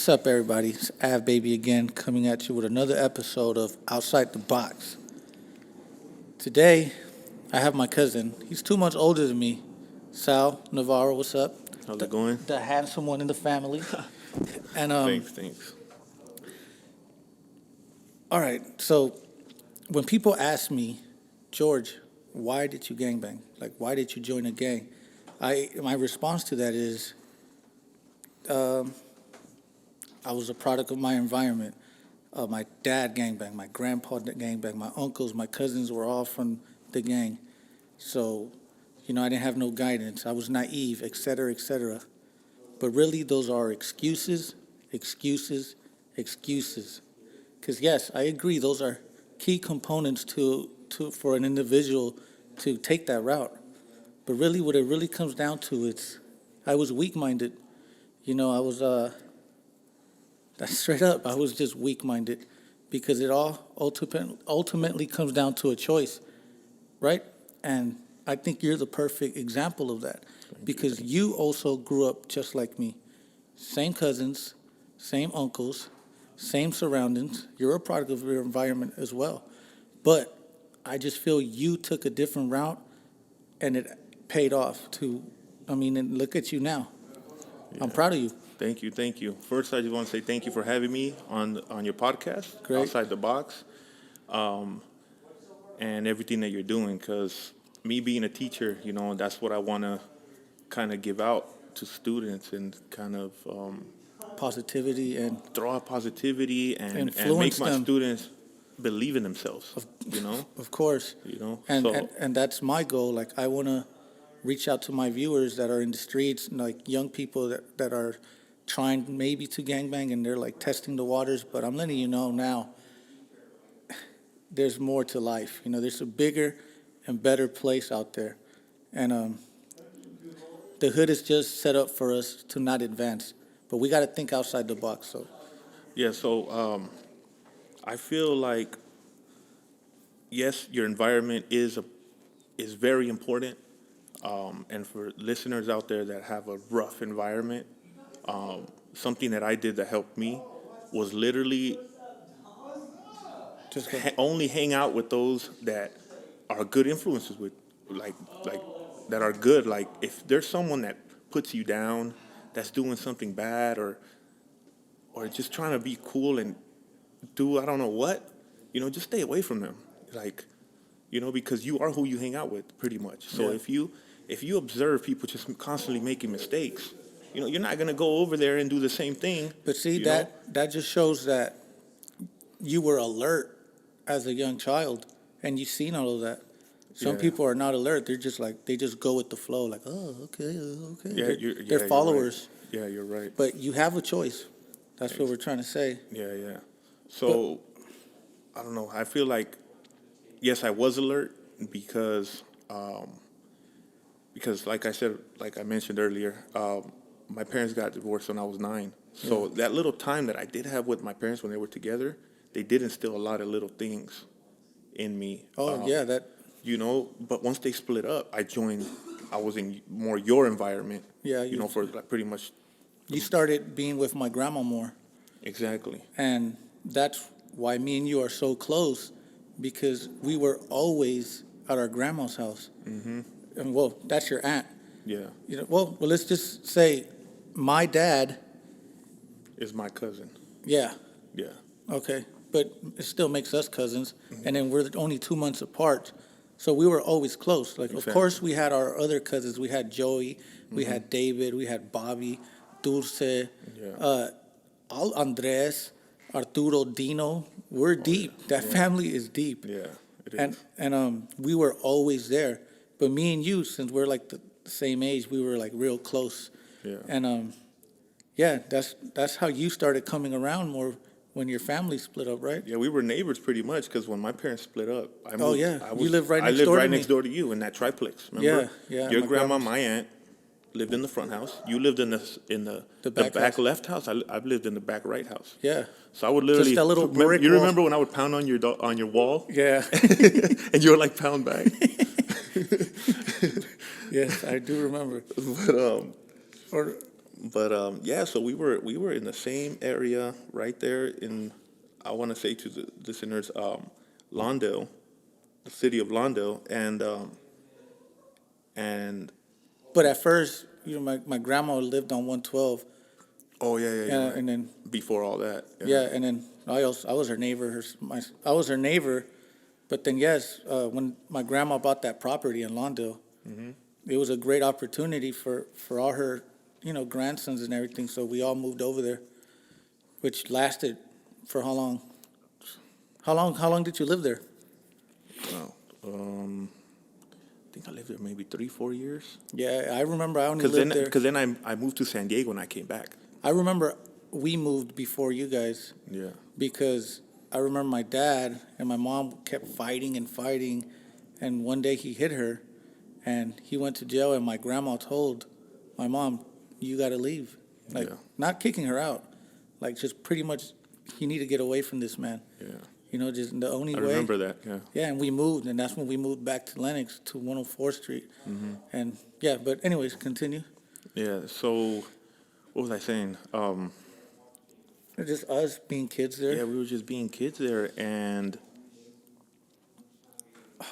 What's up, everybody? It's Av Baby again, coming at you with another episode of Outside the Box. Today, I have my cousin. He's 2 months older than me. Sal Navarro, what's up? How's it going? The handsome one in the family. And Thanks. all right, so when people ask me, George, why did you gangbang? Like, why did you join a gang? My response to that is, I was a product of my environment. My dad gangbang, my grandpa gangbang, my uncles, my cousins were all from the gang. So, I didn't have no guidance. I was naive, et cetera, et cetera. But really, those are excuses. Because yes, I agree, those are key components for an individual to take that route. But really, what it really comes down to, I was weak-minded. I was that's straight up. I was just weak-minded because it all ultimately comes down to a choice, right? And I think you're the perfect example of that because you also grew up just like me. Same cousins, same uncles, same surroundings. You're a product of your environment as well. But I just feel you took a different route and it paid off and look at you now. Yeah. I'm proud of you. Thank you. First, I just want to say thank you for having me on your podcast, Great. Outside the Box, and everything that you're doing. Because me being a teacher, that's what I want to kind of give out to students and kind of positivity and throw out positivity and influence make my them. Students believe in themselves. Of course. And that's my goal. Like, I want to reach out to my viewers that are in the streets, like young people that are trying maybe to gangbang and they're like testing the waters. But I'm letting you know now, there's more to life. There's a bigger and better place out there. And the hood is just set up for us to not advance. But we got to think outside the box. So I feel like, yes, your environment is very important. And for listeners out there that have a rough environment, something that I did that helped me was literally just only hang out with those that are good influences with, like that are good. Like, if there's someone that puts you down, that's doing something bad, or just trying to be cool and do I don't know what, just stay away from them. Like, because you are who you hang out with, pretty much. So yeah. If you observe people just constantly making mistakes, you're not going to go over there and do the same thing. But see, that just shows that you were alert as a young child, and you've seen all of that. Some people are not alert. They're just like, they just go with the flow, like, oh, okay. Yeah, they're followers. You're right. Yeah, you're right. But you have a choice. That's what we're trying to say. Yeah. So, I don't know. I feel like, yes, I was alert because like I mentioned earlier, my parents got divorced when I was 9. So that little time that I did have with my parents when they were together, they did instill a lot of little things in me. But once they split up, I was in more your environment. Yeah. For like pretty much. You started being with my grandma more. Exactly. And that's why me and you are so close, because we were always at our grandma's house. Mm-hmm. And, well, that's your aunt. Yeah. Well, let's just say my dad is my cousin. Yeah. Yeah. Okay. But it still makes us cousins. Mm-hmm. And then we're only 2 months apart. So we were always close. Like, exactly. Of course, we had our other cousins. We had Joey. We had David. We had Bobby, Dulce, Andres, Arturo, Dino. We're deep. That family is deep. Yeah, it is. And we were always there. But me and you, since we're like the same age, we were like real close. Yeah. And that's how you started coming around more when your family split up, right? Yeah, we were neighbors pretty much, because when my parents split up, you lived right next door to me. I lived right next door to you in that triplex. Remember? Yeah. Your grandma, my aunt, lived in the front house. You lived in the back left house. I've lived in the back right house. Yeah. So I would literally. Just that little brick you wall. Remember when I would pound on your wall? Yeah. And you were like, pound back. Yes, I do remember. But Yeah, so we were in the same area right there in, I want to say to the listeners, Lawndale, the city of Lawndale, and But at first, my grandma lived on 112, oh yeah, yeah, you're right. and then Before all that, yeah, and then I was her neighbor. I was her neighbor, but then yes, when my grandma bought that property in Lawndale, it was a great opportunity for all her, grandsons and everything. So we all moved over there, which lasted for how long? How long did you live there? Wow. I think I lived there maybe 3-4 years. Yeah, I remember I only lived there. Because then I moved to San Diego and I came back. I remember we moved before you guys Yeah. because I remember my dad and my mom kept fighting and fighting, and one day he hit her, and he went to jail. And my grandma told my mom, "You got to leave," like Yeah. not kicking her out, like just pretty much, you need to get away from this man. Yeah. Just the only I way. remember that. Yeah. Yeah, and we moved, and that's when we moved back to Lenox to 104th Street, and yeah. But anyways, continue. Yeah. So, what was I saying? Just us being kids there. Yeah, we were just being kids there, and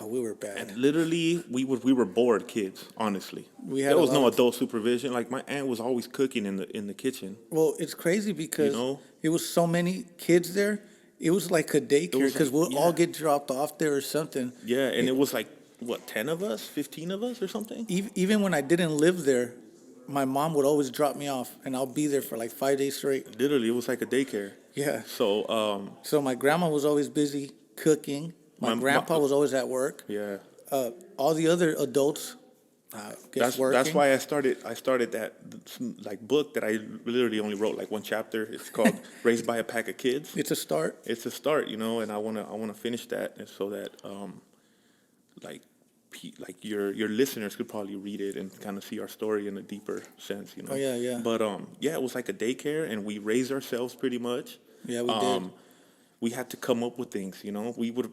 Oh, we were bad. literally we were bored kids. Honestly, We had there a was lot no of- adult supervision. Like my aunt was always cooking in the kitchen. Well, it's crazy because know? it was so many kids there. It was like a daycare was because like- we'll all yeah. get dropped off there or something. Yeah, and it was like what, 10 of us, 15 of us, or something. Even when I didn't live there, my mom would always drop me off, and I'll be there for like 5 days straight. Literally, it was like a daycare. Yeah. So, So my grandma was always busy cooking. My My- grandpa my- was always at work. yeah. All the other adults, guess working. That's why I started that like book that I literally only wrote like one chapter. It's called Raised by a Pack of Kids. It's a start. It's a start, and I wanna finish that, and so that like your listeners could probably read it and kind of see our story in a deeper sense. Oh, yeah, yeah. But yeah, it was like a daycare, and we raised ourselves pretty much. Yeah, we did. We had to come up with things. We would.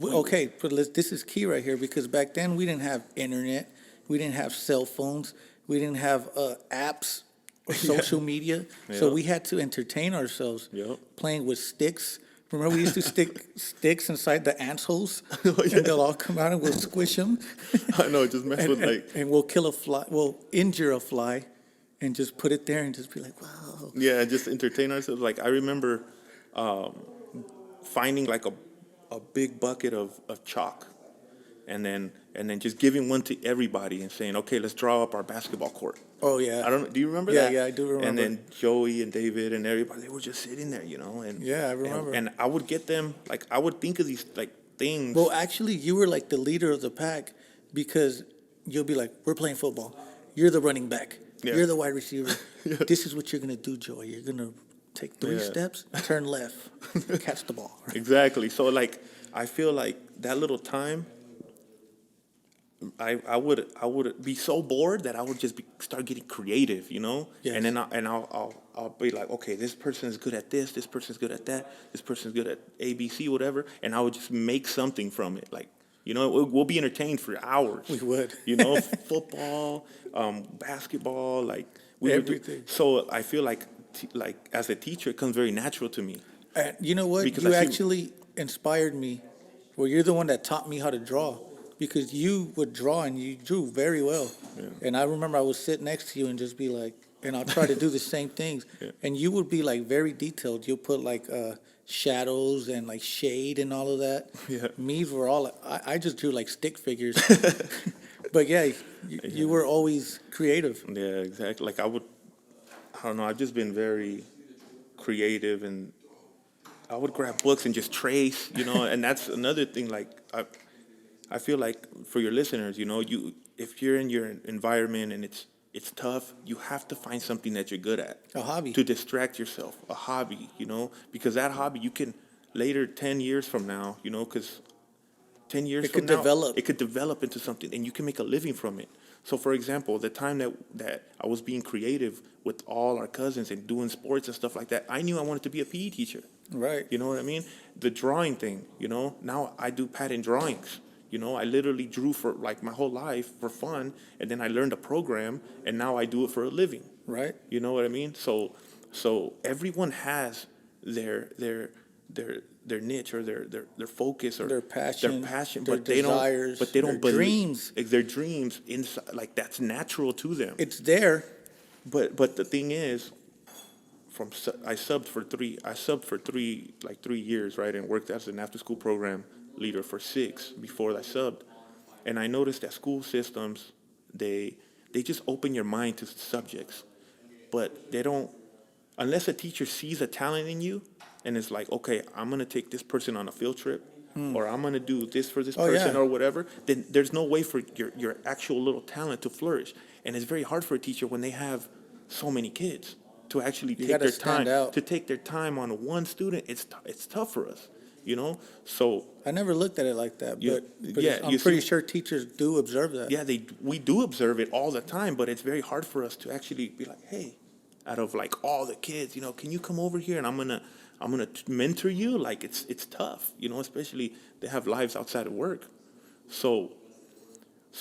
Okay, but this is key right here because back then we didn't have internet, we didn't have cell phones, we didn't have apps or social media, so Yep. we had to entertain ourselves Yep. playing with sticks. Remember, we used to stick sticks inside the ants' holes, Oh, yeah. and they'll all come out and we'll squish them, I know, just mess with like. and we'll kill a fly, we'll injure a fly, and just put it there and just be like, wow. Yeah, just entertain ourselves. Like I remember finding like a big bucket of chalk, and then just giving one to everybody and saying, okay, let's draw up our basketball court. Oh yeah, I don't. Do you remember Yeah, that? yeah, I do remember. And then Joey and David and everybody, they were just sitting there, and Yeah, I remember. And I would get them, like I would think of these like things. Well, actually, you were like the leader of the pack because you'll be like, we're playing football. You're the running back. Yeah. You're the wide receiver. Yeah. This is what you're going to do, Joey. You're going to take 3 Yeah. steps, turn left, catch the ball. Exactly. So like I feel like that little time, I would be so bored that I would just start getting creative, Yes. And then I'll be like, okay, this person is good at this person's good at that, this person's good at ABC, whatever, and I would just make something from it, like. We'll be entertained for hours. We would. Football, basketball, like we would do- Everything. So I feel like as a teacher, it comes very natural to me. And you know what? Because You I see- actually inspired me. Well, you're the one that taught me how to draw because you would draw and you drew very well. Yeah. And I remember I would sit next to you and just be like, and I'll try to do the same things. Yeah. And you would be like very detailed. You'll put like shadows and like shade and all of that. Yeah. Me, were all I just drew like stick figures. But yeah, you were always creative. Yeah, exactly. Like I don't know, I've just been very creative, and I would grab books and just trace, and that's another thing. Like I feel like for your listeners, if you're in your environment and it's tough, you have to find something that you're good at. A hobby. To distract yourself, a hobby, because that hobby you can later 10 years from now, because 10 years It from could now, develop. it could develop into something, and you can make a living from it. So, for example, the time that I was being creative with all our cousins and doing sports and stuff like that, I knew I wanted to be a PE teacher. Right. You know what I mean? The drawing thing, now I do pattern drawings. I literally drew for like my whole life for fun, and then I learned a program, and now I do it for a living. Right. You know what I mean? So everyone has their niche or their focus or Their passion, their but they desires, but they their don't believe dreams. like their dreams inside, like that's natural to them. It's there. But the thing is, I subbed for like 3 years, right, and worked as an after school program leader for 6 before I subbed, and I noticed that school systems they just open your mind to subjects, but they don't unless a teacher sees a talent in you and is like, okay, I'm gonna take this person on a field trip, or I'm gonna do this for this Oh, person yeah. or whatever, then there's no way for your actual little talent to flourish. And it's very hard for a teacher when they have so many kids to actually You take gotta their stand time out. to take their time on one student. It's tough for us, you know. So I never looked at it like that, You- but yeah, I'm you pretty see- sure teachers do observe that. yeah, we do observe it all the time, but it's very hard for us to actually be like, hey, out of like all the kids, can you come over here and I'm gonna mentor you? Like it's tough, especially they have lives outside of work. So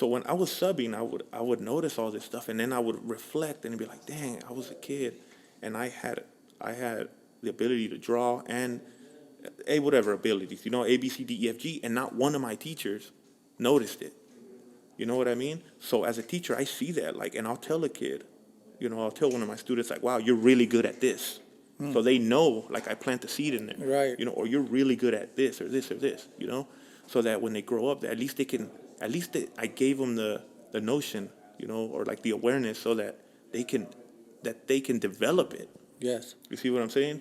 when I was subbing, I would notice all this stuff, and then I would reflect and be like, dang, I was a kid, and I had the ability to draw and whatever abilities, A B C D E F G, and not one of my teachers noticed it. You know what I mean? So as a teacher, I see that, like, and I'll tell a kid, I'll tell one of my students, like, wow, you're really good at this. So they know, like, I plant the seed in there. Right. Or you're really good at this or this or this, so that when they grow up, at least I gave them the notion, or like the awareness so that they can develop it. Yes. You see what I'm saying?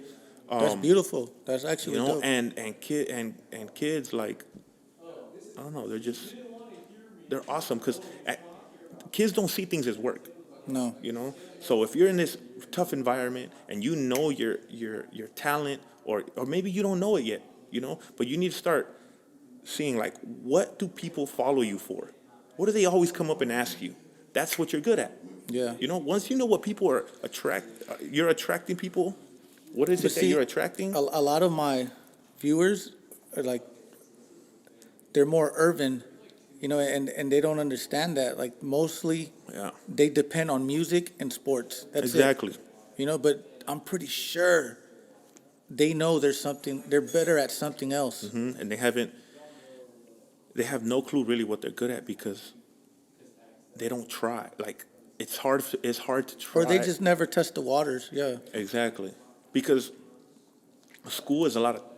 That's beautiful. That's actually dope. and kids, like, I don't know, they're awesome because kids don't see things as work. No. So if you're in this tough environment and your talent, or maybe you don't know it yet, but you need to start seeing, like, what do people follow you for? What do they always come up and ask you? That's what you're good at. Yeah. Once you know what people are you're attracting people. What is But it that see, you're attracting? A lot of my viewers are like, they're more urban, and they don't understand that. Like, mostly Yeah, they depend on music and sports. That's exactly. it. But I'm pretty sure they know they're better at something else. And they have no clue really what they're good at because they don't try. Like, it's hard to try. Or they just never test the waters. Yeah. Exactly. Because school is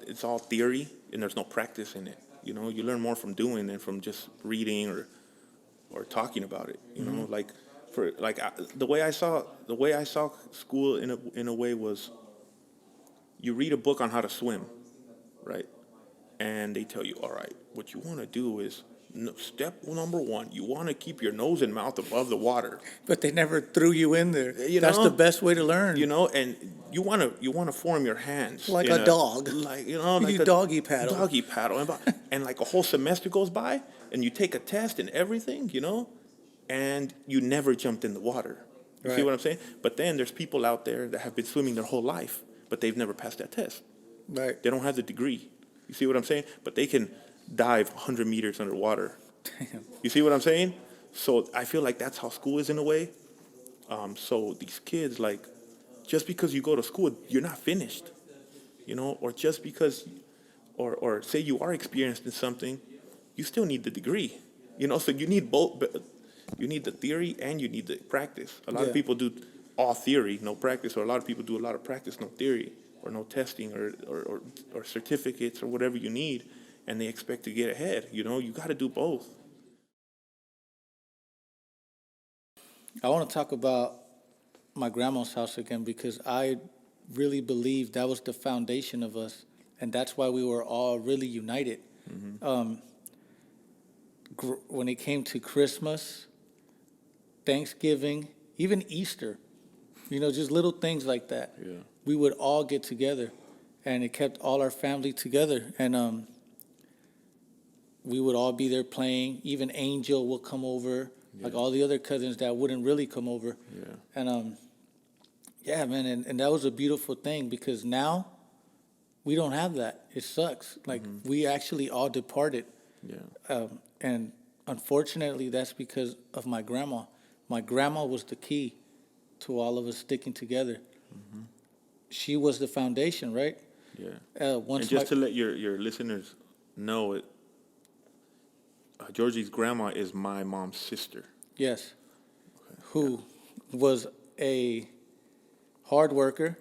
it's all theory and there's no practice in it. You learn more from doing than from just reading or talking about it. Like, the way I saw school in a way was, you read a book on how to swim, right? And they tell you, all right, what you want to do is, step number 1, you want to keep your nose and mouth above the water. But they never threw you in there. You That's know? the best way to learn. And you want to form your hands Like in a dog. like You a doggy paddle. doggy paddle, and like a whole semester goes by, and you take a test and everything, and you never jumped in the water. You see Right. what I'm saying? But then there's people out there that have been swimming their whole life, but they've never passed that test. Right. They don't have the degree. You see what I'm saying? But they can dive 100 meters underwater. Damn. You see what I'm saying? So I feel like that's how school is in a way. So these kids, like, just because you go to school, you're not finished, or just because, or say you are experienced in something, you still need the degree, so you need both. You need the theory and you need the practice. A lot Yeah. of people do all theory, no practice, or a lot of people do a lot of practice, no theory, or no testing, or certificates, or whatever you need, and they expect to get ahead. You got to do both. I want to talk about my grandma's house again because I really believe that was the foundation of us, and that's why we were all really united. When it came to Christmas, Thanksgiving, even Easter, just little things like that. Yeah. We would all get together, and it kept all our family together. And we would all be there playing. Even Angel will come over, like all the other cousins that wouldn't really come over. Yeah. And yeah, man, and that was a beautiful thing because now we don't have that. It sucks. Like, we actually all departed. Yeah. And unfortunately, that's because of my grandma. My grandma was the key to all of us sticking together. She was the foundation, right? Yeah. Once And just to let your listeners know, Georgie's grandma is my mom's sister. yes, who was a hard worker.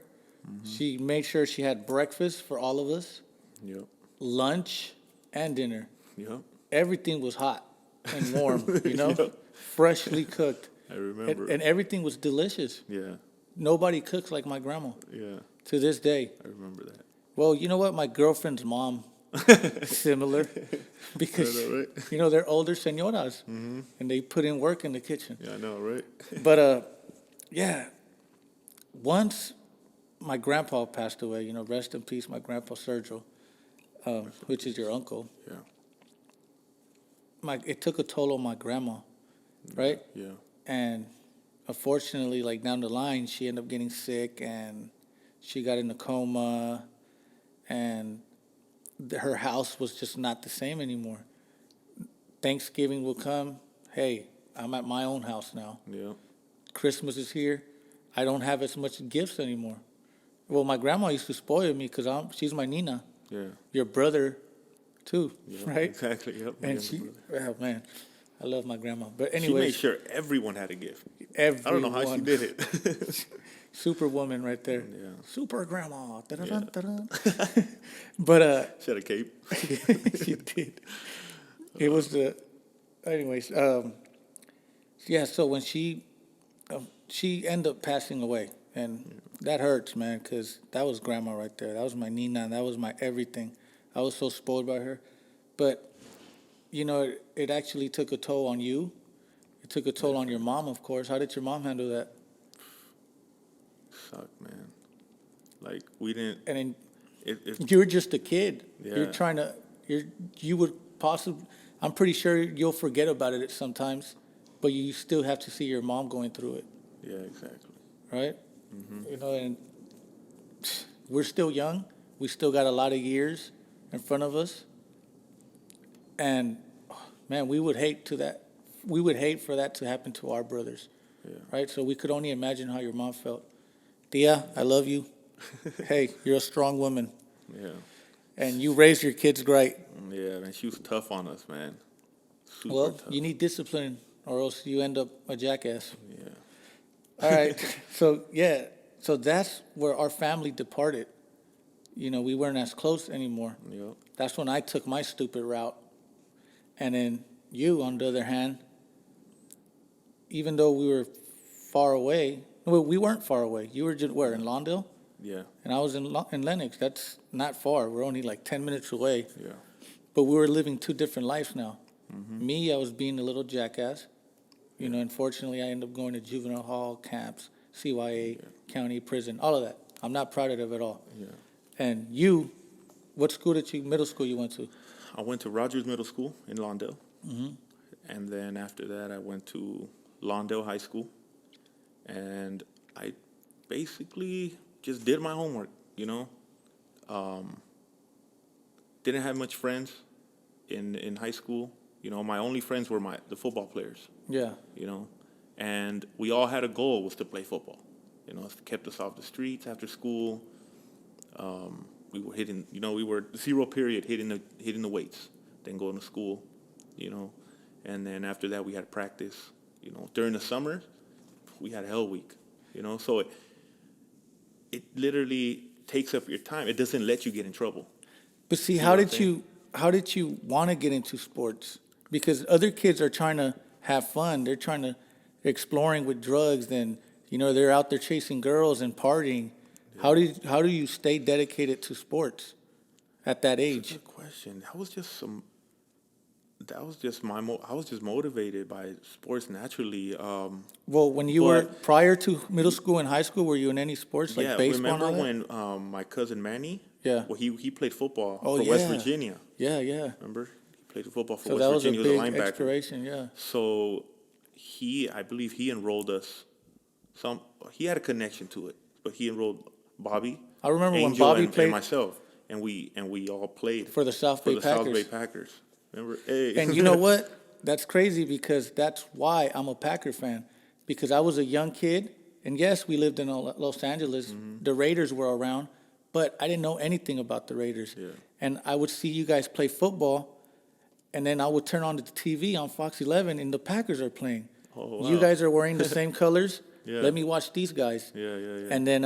She made sure she had breakfast for all of us, Yep. lunch and dinner. Yep. Everything was hot and warm, Yep. freshly cooked. I remember. And everything was delicious. Yeah. Nobody cooks like my grandma Yeah. to this day. I remember that. Well, you know what? My girlfriend's mom, similar, because, I know, right? they're older senoras, and they put in work in the kitchen. Yeah, I know, right? But, yeah, once my grandpa passed away, rest in peace, my grandpa Sergio, which is your uncle, Yeah. it took a toll on my grandma, right? Yeah. And unfortunately, like down the line, she ended up getting sick and she got in a coma, and her house was just not the same anymore. Thanksgiving will come. Hey, I'm at my own house now. Yeah. Christmas is here. I don't have as much gifts anymore. Well, my grandma used to spoil me because she's my Nina. Yeah. Your brother, too, Yep. right? Exactly. Yep. And Yeah, oh man, I love my grandma. But she anyway, made sure everyone had a gift. everyone. I don't know how she did it. Superwoman right there. Yeah. Super grandma. Yeah. But She had a cape. she did. It was anyways, yeah, so when she ended up passing away, and that hurts, man, because that was grandma right there. That was my Nina. That was my everything. I was so spoiled by her. But, it actually took a toll on you. It took a toll on your mom, of course. How did your mom handle that? Sucked, man. Like, we didn't. And then If you were just a kid. Yeah. You're trying to, you would possibly, I'm pretty sure you'll forget about it sometimes, but you still have to see your mom going through it, Yeah, exactly. right? And we're still young. We still got a lot of years in front of us. And, man, we would hate for that to happen to our brothers, Yeah. right? So we could only imagine how your mom felt. Tia, I love you. Hey, you're a strong woman, Yeah. and you raised your kids great. Yeah, man. She was tough on us, man. Super Well, tough. you need discipline, or else you end up a jackass. Yeah. All right. So that's where our family departed. We weren't as close anymore. Yep. That's when I took my stupid route. And then you, on the other hand, even though we were far away, well, we weren't far away. You were just where, in Lawndale? Yeah. And I was in Lenox. That's not far. We're only like 10 minutes away. Yeah. But we were living two different lives now. Me, I was being a little jackass. Unfortunately, I ended up going to juvenile hall, camps, CYA, county prison, all of that. I'm not proud of it at all. Yeah. And you, what middle school you went to? I went to Rogers Middle School in Lawndale. And then after that, I went to Lawndale High School. And I basically just did my homework, Didn't have much friends in high school. My only friends were the football players, Yeah. And we all had a goal, was to play football. It kept us off the streets after school. We were we were zero period hitting the weights, then going to school, and then after that we had practice. During the summer, we had hell week, so it literally takes up your time. It doesn't let you get in trouble. But see, what how I'm did saying? you want to get into sports? Because other kids are trying to have fun. They're exploring with drugs. Then they're out there chasing girls and partying. Yeah. How do you stay dedicated to sports at that age? Good question. I was just motivated by sports naturally. Well, when you were prior to middle school and high school, were you in any sports like baseball? Remember and all that? when my cousin Manny? Yeah. Well, he played football Oh, for yeah. West Virginia. Yeah. Remember? He played football for So West that was a Virginia. He was a big linebacker. inspiration. Yeah. So I believe he enrolled us. He had a connection to it, but he enrolled Bobby. I remember when Angel, Bobby and played myself, and we all played for the South Bay Packers. Remember? Hey. And you know what? That's crazy because that's why I'm a Packer fan. Because I was a young kid And yes, we lived in Los Angeles. The Raiders were around, but I didn't know anything about the Raiders. Yeah. And I would see you guys play football, and then I would turn on the TV on Fox 11, and the Packers are playing. Oh, wow. You guys are wearing the same colors. Yeah. Let me watch these guys. Yeah. And then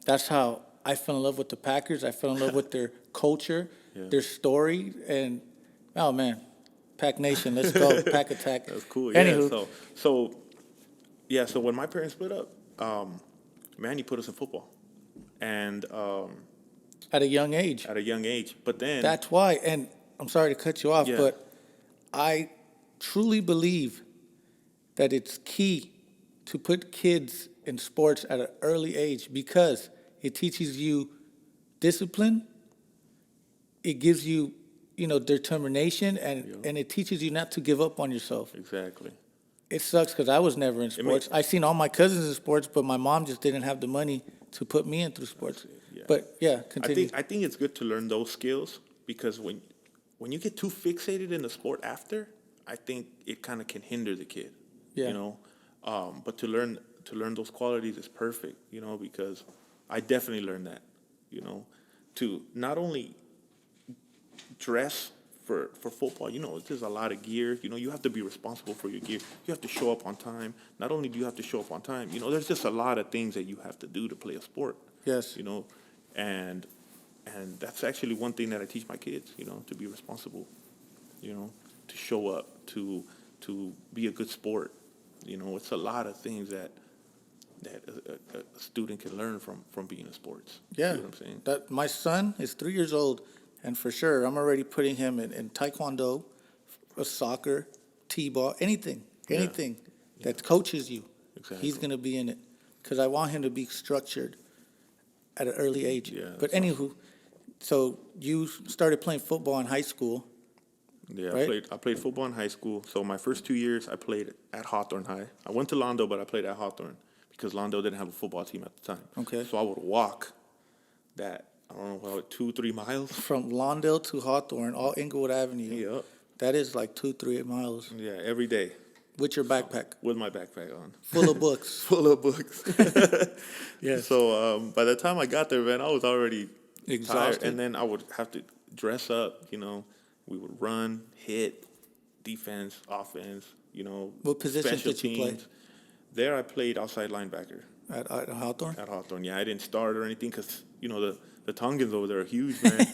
that's how I fell in love with the Packers. I fell in love with their culture, their story, and oh man, Pack Nation, let's go, Pack Attack. That's cool. Yeah. Anywho, So when my parents split up, Manny put us in football, and at a young age. at a young age. But then That's why, and I'm sorry to cut you off, Yeah. but I truly believe that it's key to put kids in sports at an early age because it teaches you discipline, it gives you, determination, and it teaches you not to give up on yourself. exactly. It sucks because I was never in sports. I seen all my cousins in sports, but my mom just didn't have the money to put me in through sports. Yeah. But yeah, continue. I think it's good to learn those skills because when you get too fixated in the sport after, I think it kind of can hinder the kid. Yeah. But to learn those qualities is perfect. Because I definitely learned that. To not only dress for football, there's a lot of gear. You have to be responsible for your gear. You have to show up on time. Not only do you have to show up on time, there's just a lot of things that you have to do to play a sport. Yes. And that's actually one thing that I teach my kids, to be responsible, to show up, to be a good sport. It's a lot of things that a student can learn from being in sports. Yeah, You know what I'm saying? that my son is 3 years old, and for sure, I'm already putting him in taekwondo, soccer, t-ball, anything that coaches you. Exactly. He's gonna be in it because I want him to be structured at an early age. Yeah, But that's anywho, so you started playing football in high school. Yeah, Right? I played football in high school. So my first 2 years, I played at Hawthorne High. I went to Lawndale, but I played at Hawthorne because Lawndale didn't have a football team at the time. Okay. So I would walk that, I don't know, 2-3 miles. From Lawndale to Hawthorne, all Inglewood Avenue. Yep. That is like 2-3 miles Yeah, every day with your backpack with my backpack on. full of books. Full of books. Yes. So by the time I got there, man, I was already Exhausted. tired. And then I would have to dress up, We would run, hit, defense, offense, What position special did you play? teams. There I played outside linebacker At Hawthorne? at Hawthorne. Yeah, I didn't start or anything because, the Tongans over there are huge, man.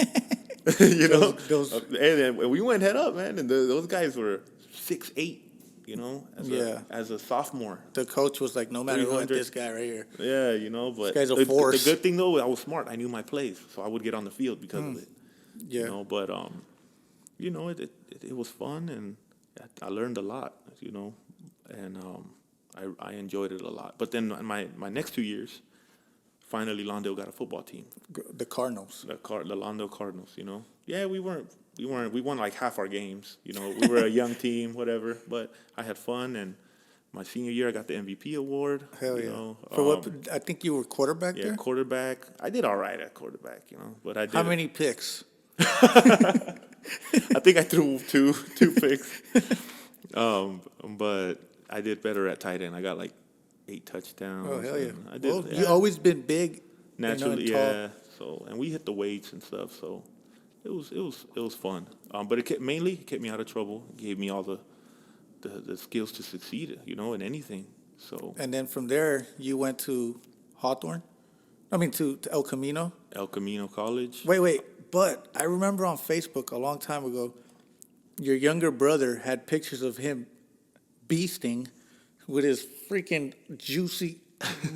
Those- And then we went head up, man. And those guys were 6'8", as a sophomore. The coach was like, no matter what, 300. this guy right here. Yeah, but guy's a the force. good thing though, I was smart. I knew my plays, so I would get on the field because of it. Yeah. But it was fun and I learned a lot, and I enjoyed it a lot. But then my next 2 years, finally Lawndale got a football team, The Cardinals. the Lawndale Cardinals. Yeah, we won like half our games. We were a young team, whatever. But I had fun, and my senior year I got the MVP award. Hell you yeah. know. For what? I think you were quarterback Yeah, there? quarterback. I did all right at quarterback, but I did. How many picks? I think I threw two picks. But I did better at tight end. I got like 8 touchdowns. Oh, hell yeah. and I did. Well, Yeah. you always been big. Naturally, and tall. yeah. So, and we hit the weights and stuff. So, it was fun. But it kept me out of trouble. It gave me all the skills to succeed, in anything. So, And then from there, you went to Hawthorne? to El Camino? El Camino College. Wait. But I remember on Facebook a long time ago, your younger brother had pictures of him beasting with his freaking juicy,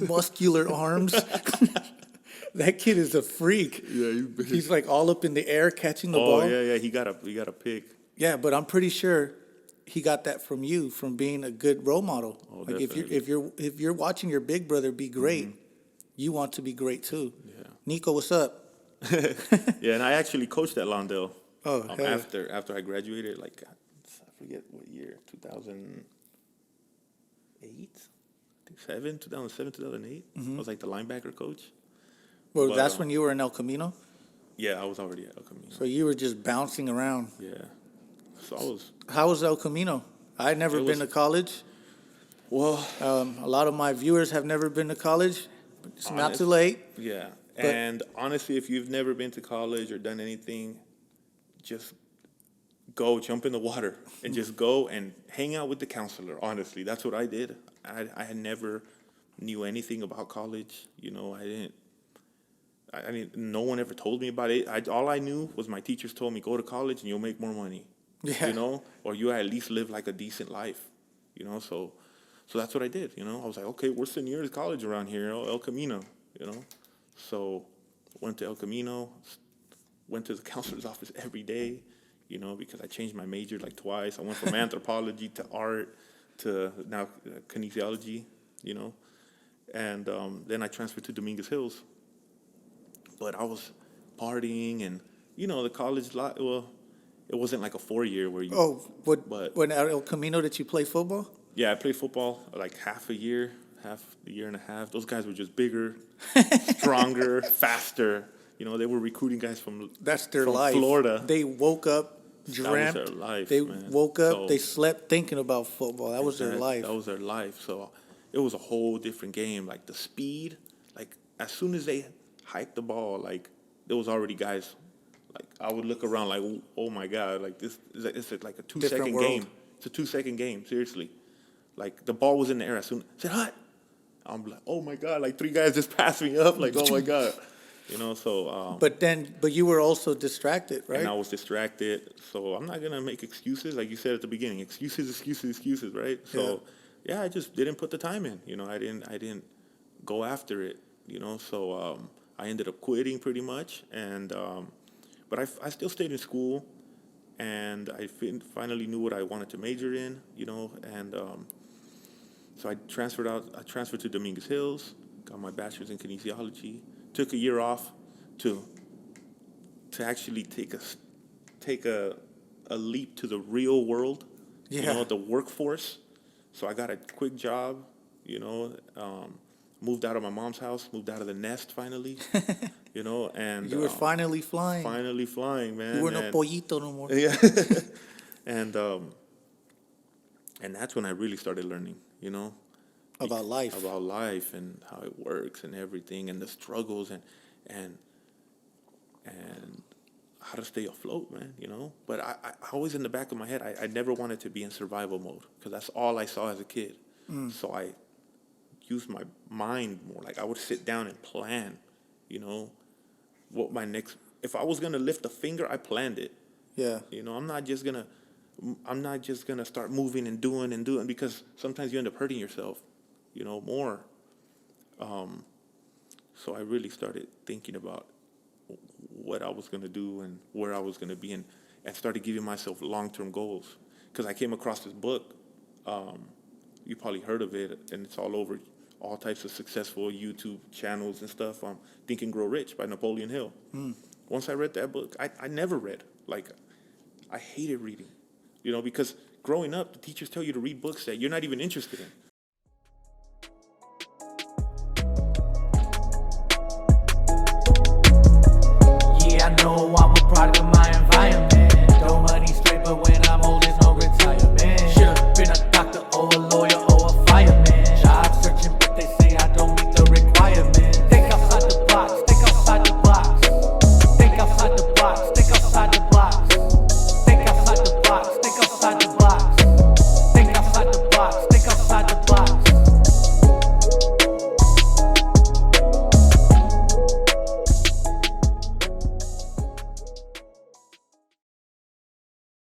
muscular arms. That kid is a freak. Yeah, He's like all up in the air catching the ball. Oh yeah. He got a pick. Yeah, but I'm pretty sure he got that from you, from being a good role model. Oh, like definitely. if you're watching your big brother be great, you want to be great too. Yeah. Nico, what's up? Yeah, and I actually coached at Lawndale. Oh, hell yeah. After I graduated, like I forget what year, 2008, 2007, 2008. I was like the linebacker coach. Well, But, that's when you were in El Camino, Yeah, I was already at El Camino. so you were just bouncing around. Yeah, so I was. How was El Camino? I'd never It been was- to college. Well, A lot of my viewers have never been to college. But it's not honest, too late. yeah. But- And honestly, if you've never been to college or done anything, just go jump in the water and just go and hang out with the counselor. Honestly, that's what I did. I had never knew anything about college. You know, I didn't. I mean, no one ever told me about it. All I knew was my teachers told me, go to college and you'll make more money. Yeah. You know, or you at least live like a decent life. You know, so that's what I did. You know, I was like, okay, where's the nearest college around here? Oh, El Camino. You know, so went to El Camino. Went to the counselor's office every day. You know, because I changed my major like twice. I went from anthropology to art to now kinesiology. You know, and then I transferred to Dominguez Hills. But I was partying and, you know, the college life, well, it wasn't like a 4-year where you. Oh, But- when at El Camino did you play football? Yeah, I played football like half a year and a half. Those guys were just bigger, stronger, faster. You know, they were recruiting guys from That's their from life. Florida. They woke up, That was dreamt. their life, They man. woke up, So- they slept thinking about football. That was their life. That was their life. So it was a whole different game. Like the speed, like as soon as they hiked the ball, like there was already guys. Like I would look around, like, oh my god, like this is like a 2 Different second world. game. It's a 2 second game, seriously. Like the ball was in the air as soon. I said hut. I'm like, oh my god, like 3 guys just passed me up. Like oh my god, you know. So But you were also distracted, right? and I was distracted. So I'm not gonna make excuses, like you said at the beginning. Excuses, right? So yeah, I just didn't put the time in. You know, I didn't go after it. You know, so I ended up quitting pretty much. And but I still stayed in school, and I finally knew what I wanted to major in. You know, and so I transferred to Dominguez Hills, got my bachelor's in kinesiology. Took a year off to actually take a leap to the real world, you Yeah. know, the workforce. So I got a quick job, you know, moved out of my mom's house, moved out of the nest finally, you know, and You were finally flying. finally flying, man. You were no and, pollito no more. yeah, and that's when I really started learning, you know, About life. about life and how it works and everything and the struggles and how to stay afloat, man, you know. But I always in the back of my head, I never wanted to be in survival mode because that's all I saw as a kid. So I used my mind more. Like I would sit down and plan, you know, what my next. If I was gonna lift a finger, I planned it. Yeah. You know, I'm not just gonna start moving and doing because sometimes you end up hurting yourself, you know, more. So I really started thinking about what I was gonna do and where I was gonna be, and started giving myself long-term goals. Because I came across this book, you probably heard of it, and it's all over all types of successful YouTube channels and stuff. Think and Grow Rich by Napoleon Hill. Once I read that book, I never read. Like, I hated reading, you know, because growing up, the teachers tell you to read books that you're not even interested in.